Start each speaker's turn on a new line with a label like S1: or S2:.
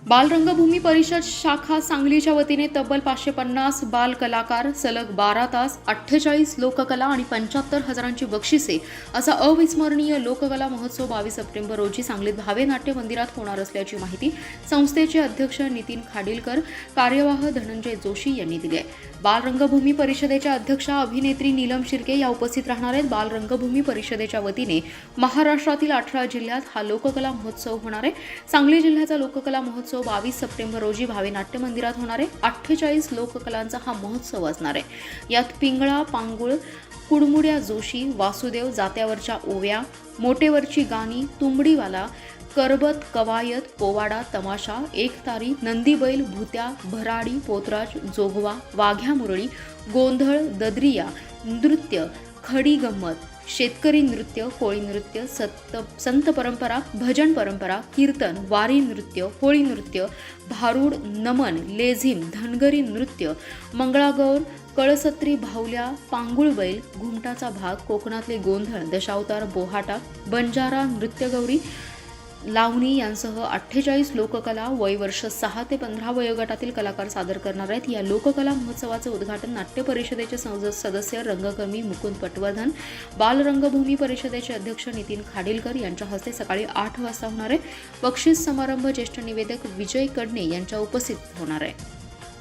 S1: बालरंगभूमी परिषद शाखा सांगलीच्या वतीने तब्बल 550 बाल कलाकार, सलग 12 तास, 48 लोककला आणि 75,000ची बक्षिसे असा अविस्मरणीय लोककला महोत्सव 22 सप्टेंबर रोजी सांगलीत भावे नाट्य मंदिरात होणार असल्याची माहिती संस्थेचे अध्यक्ष नितीन खाडीलकर, कार्यवाह धनंजय जोशी यांनी दिली आहे. बालरंगभूमी परिषदेच्या अध्यक्षा अभिनेत्री नीलम शिर्के या उपस्थित राहणार आहेत. बालरंगभूमी परिषदेच्या वतीने महाराष्ट्रातील 18 जिल्ह्यात हा लोककला महोत्सव होणार आहे. सांगली जिल्ह्याचा लोककला महोत्सव 22 सप्टेंबर रोजी भावे नाट्य मंदिरात होणार आहे. 48 लोककलांचा हा महोत्सव असणार आहे. यात पिंगळा, पांगुळ, कुडमुड्या जोशी, वासुदेव, जात्यावरच्या ओव्या, मोटेवरची गाणी, तुंबडीवाला, करबत, कवायत, पोवाडा, तमाशा, एकतारी, नंदीबैल, भुत्या, भराडी, पोतराज, जोगवा, वाघ्या मुरळी, गोंधळ, ददरिया, नृत्य, खडी गंमत, शेतकरी नृत्य, कोळी नृत्य, संत परंपरा, भजन परंपरा, कीर्तन, वारी नृत्य, होळी नृत्य, भारूड, नमन, लेझिम, धनगरी नृत्य, मंगळागौर, कळसत्री, भावल्या, पांगुळ बैल, घुमटाचा भाग, कोकणातले गोंधळ, दशावतार, बोहाटा, बंजारा, नृत्यगौरी, लावणी यांसह 48 लोककला वयवर्ष 6 ते 15 वयोगटातील कलाकार सादर करणार आहेत. या लोककला महोत्सवाचे उद्घाटन नाट्य परिषदेचे सदस्य रंगकर्मी मुकुंद पटवर्धन, बालरंगभूमी परिषदेचे अध्यक्ष नितीन खाडीलकर यांच्या हस्ते सकाळी 8 वाजता होणार आहे. बक्षीस समारंभ ज्येष्ठ निवेदक विजय कडणे यांच्या उपस्थितीत होणार आहे.